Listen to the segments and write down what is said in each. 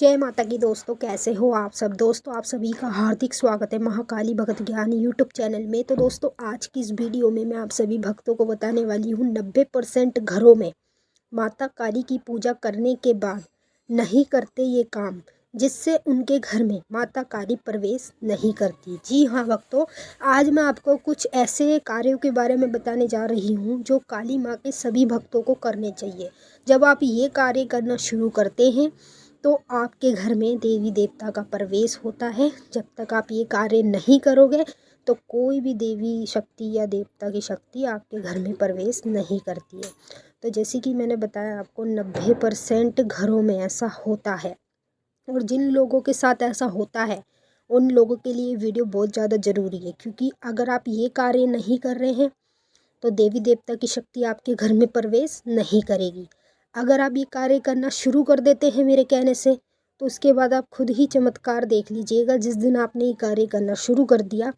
जय माता की दोस्तों, कैसे हो आप सब। दोस्तों आप सभी का हार्दिक स्वागत है महाकाली भगत ज्ञान यूट्यूब चैनल में। तो दोस्तों आज की इस वीडियो में मैं आप सभी भक्तों को बताने वाली हूँ 90% घरों में माता काली की पूजा करने के बाद नहीं करते ये काम, जिससे उनके घर में माता काली प्रवेश नहीं करती। जी हाँ भक्तों, आज मैं आपको कुछ ऐसे कार्यों के बारे में बताने जा रही हूँ जो काली माँ के सभी भक्तों को करने चाहिए। जब आप ये कार्य करना शुरू करते हैं तो आपके घर में देवी देवता का प्रवेश होता है। जब तक आप ये कार्य नहीं करोगे तो कोई भी देवी शक्ति या देवता की शक्ति आपके घर में प्रवेश नहीं करती है। तो जैसे कि मैंने बताया आपको 90% घरों में ऐसा होता है, और जिन लोगों के साथ ऐसा होता है उन लोगों के लिए वीडियो बहुत ज़्यादा ज़रूरी है, क्योंकि अगर आप ये कार्य नहीं कर रहे हैं तो देवी देवता की शक्ति आपके घर में प्रवेश नहीं करेगी। अगर आप ये कार्य करना शुरू कर देते हैं मेरे कहने से, तो उसके बाद आप खुद ही चमत्कार देख लीजिएगा। जिस दिन आपने ये कार्य करना शुरू कर दिया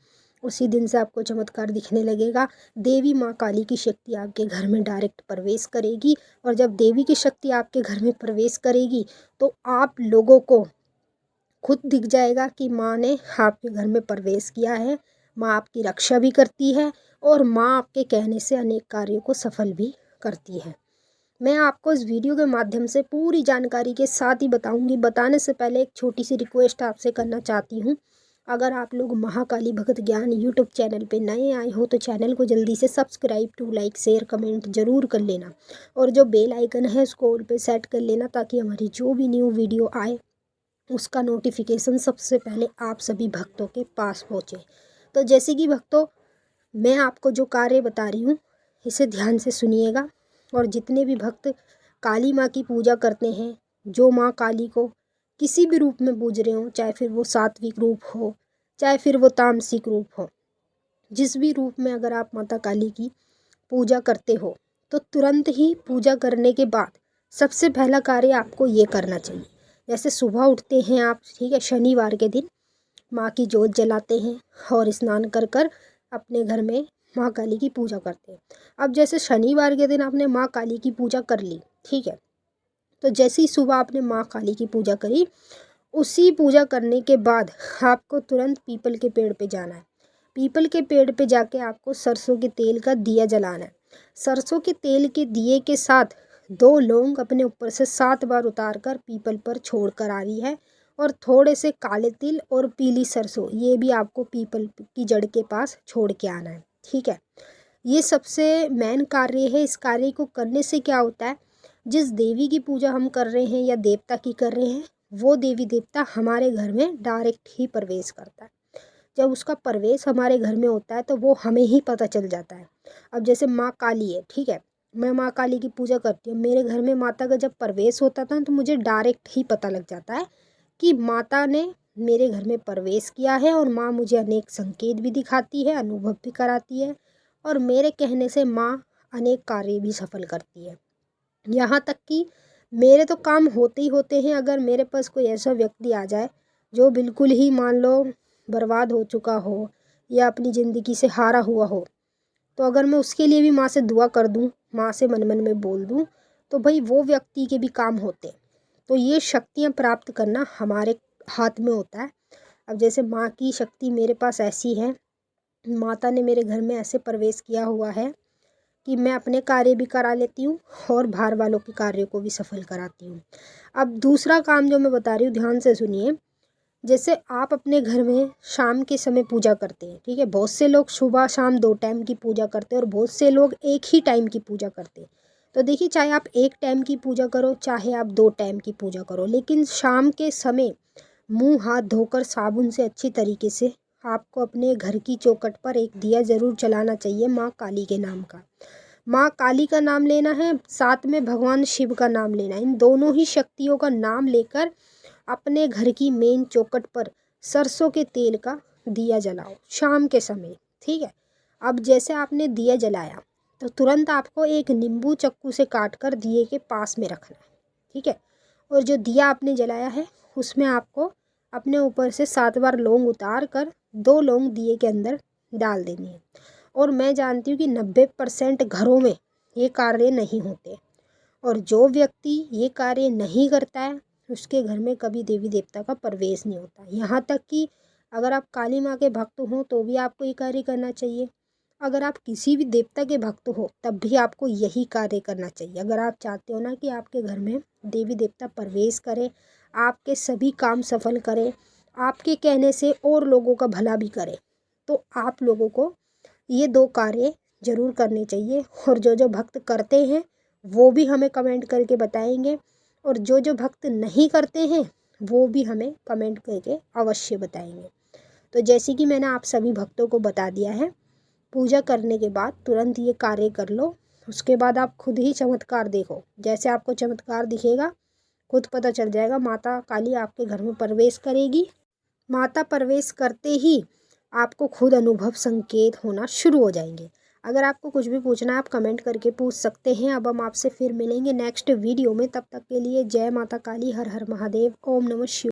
उसी दिन से आपको चमत्कार दिखने लगेगा। देवी माँ काली की शक्ति आपके घर में डायरेक्ट प्रवेश करेगी, और जब देवी की शक्ति आपके घर में प्रवेश करेगी तो आप लोगों को खुद दिख जाएगा कि माँ ने आपके घर में प्रवेश किया है। माँ आपकी रक्षा भी करती है और माँ आपके कहने से अनेक कार्यों को सफल भी करती है। मैं आपको इस वीडियो के माध्यम से पूरी जानकारी के साथ ही बताऊंगी। बताने से पहले एक छोटी सी रिक्वेस्ट आपसे करना चाहती हूँ। अगर आप लोग महाकाली भगत ज्ञान यूट्यूब चैनल पे नए आए हो तो चैनल को जल्दी से subscribe to like share comment ज़रूर कर लेना, और जो बेल आइकन है उसको ऑल पे सेट कर लेना, ताकि हमारी जो भी न्यू वीडियो आए उसका नोटिफिकेशन सबसे पहले आप सभी भक्तों के पास पहुँचे। तो जैसे कि भक्तों, मैं आपको जो कार्य बता रही हूँ इसे ध्यान से सुनिएगा। और जितने भी भक्त काली माँ की पूजा करते हैं, जो माँ काली को किसी भी रूप में पूज रहे हो, चाहे फिर वो सात्विक रूप हो चाहे फिर वो तामसिक रूप हो, जिस भी रूप में अगर आप माता काली की पूजा करते हो तो तुरंत ही पूजा करने के बाद सबसे पहला कार्य आपको ये करना चाहिए। जैसे सुबह उठते हैं आप, ठीक है, शनिवार के दिन माँ की जोत जलाते हैं और स्नान कर कर अपने घर में माँ काली की पूजा करते हैं। अब जैसे शनिवार के दिन आपने माँ काली की पूजा कर ली, ठीक है, तो जैसे ही सुबह आपने माँ काली की पूजा करी, उसी पूजा करने के बाद आपको तुरंत पीपल के पेड़ पे जाना है। पीपल के पेड़ पे जाके आपको सरसों के तेल का दिया जलाना है। सरसों के तेल के दिए के साथ 2 लौंग अपने ऊपर से 7 बार उतार कर पीपल पर छोड़ कर आ रही है, और थोड़े से काले तिल और पीली सरसों ये भी आपको पीपल की जड़ के पास छोड़ के आना है, ठीक है। ये सबसे मेन कार्य है। इस कार्य को करने से क्या होता है, जिस देवी की पूजा हम कर रहे हैं या देवता की कर रहे हैं, वो देवी देवता हमारे घर में डायरेक्ट ही प्रवेश करता है। जब उसका प्रवेश हमारे घर में होता है तो वो हमें ही पता चल जाता है। अब जैसे माँ काली है, ठीक है, मैं माँ काली की पूजा करती हूँ, मेरे घर में माता का जब प्रवेश होता था तो मुझे डायरेक्ट ही पता लग जाता है कि माता ने मेरे घर में प्रवेश किया है। और माँ मुझे अनेक संकेत भी दिखाती है, अनुभव भी कराती है, और मेरे कहने से माँ अनेक कार्य भी सफल करती है। यहाँ तक कि मेरे तो काम होते ही होते हैं। अगर मेरे पास कोई ऐसा व्यक्ति आ जाए जो बिल्कुल ही मान लो बर्बाद हो चुका हो या अपनी ज़िंदगी से हारा हुआ हो, तो अगर मैं उसके लिए भी माँ से दुआ कर दूँ, माँ से मन मन में बोल दूँ, तो भाई वो व्यक्ति के भी काम होते हैं। तो ये शक्तियाँ प्राप्त करना हमारे हाथ में होता है। अब जैसे माँ की शक्ति मेरे पास ऐसी है, माता ने मेरे घर में ऐसे प्रवेश किया हुआ है कि मैं अपने कार्य भी करा लेती हूँ और बाहर वालों के कार्यों को भी सफल कराती हूँ। अब दूसरा काम जो मैं बता रही हूँ ध्यान से सुनिए। जैसे आप अपने घर में शाम के समय पूजा करते हैं, ठीक है, बहुत से लोग सुबह शाम 2 टाइम की पूजा करते हैं और बहुत से लोग एक ही टाइम की पूजा करते हैं। तो देखिए, चाहे आप 1 टाइम की पूजा करो चाहे आप 2 टाइम की पूजा करो, लेकिन शाम के समय मुंह हाथ धोकर साबुन से अच्छी तरीके से आपको अपने घर की चौखट पर एक दिया ज़रूर जलाना चाहिए माँ काली के नाम का। माँ काली का नाम लेना है, साथ में भगवान शिव का नाम लेना है। इन दोनों ही शक्तियों का नाम लेकर अपने घर की मेन चौखट पर सरसों के तेल का दिया जलाओ शाम के समय, ठीक है। अब जैसे आपने दिया जलाया तो तुरंत आपको एक नींबू चक्कू से काट कर दिए के पास में रखना है, ठीक है। और जो दिया आपने जलाया है उसमें आपको अपने ऊपर से 7 बार लौंग उतार कर 2 लौंग दिए के अंदर डाल देनी है। और मैं जानती हूँ कि 90% घरों में ये कार्य नहीं होते, और जो व्यक्ति ये कार्य नहीं करता है उसके घर में कभी देवी देवता का प्रवेश नहीं होता। यहाँ तक कि अगर आप काली माँ के भक्त हों तो भी आपको ये कार्य करना चाहिए। अगर आप किसी भी देवता के भक्त हो तब भी आपको यही कार्य करना चाहिए। अगर आप चाहते हो ना कि आपके घर में देवी देवता प्रवेश करें, आपके सभी काम सफल करें, आपके कहने से और लोगों का भला भी करें, तो आप लोगों को ये 2 कार्य ज़रूर करने चाहिए। और जो भक्त करते हैं वो भी हमें कमेंट करके बताएंगे, और जो भक्त नहीं करते हैं वो भी हमें कमेंट करके अवश्य बताएंगे। तो जैसे कि मैंने आप सभी भक्तों को बता दिया है, पूजा करने के बाद तुरंत ये कार्य कर लो। उसके बाद आप खुद ही चमत्कार देखो। जैसे आपको चमत्कार दिखेगा, खुद पता चल जाएगा, माता काली आपके घर में प्रवेश करेगी। माता प्रवेश करते ही आपको खुद अनुभव संकेत होना शुरू हो जाएंगे। अगर आपको कुछ भी पूछना है आप कमेंट करके पूछ सकते हैं। अब हम आपसे फिर मिलेंगे नेक्स्ट वीडियो में। तब तक के लिए जय माता काली, हर हर महादेव, ओम नमः शिवाय।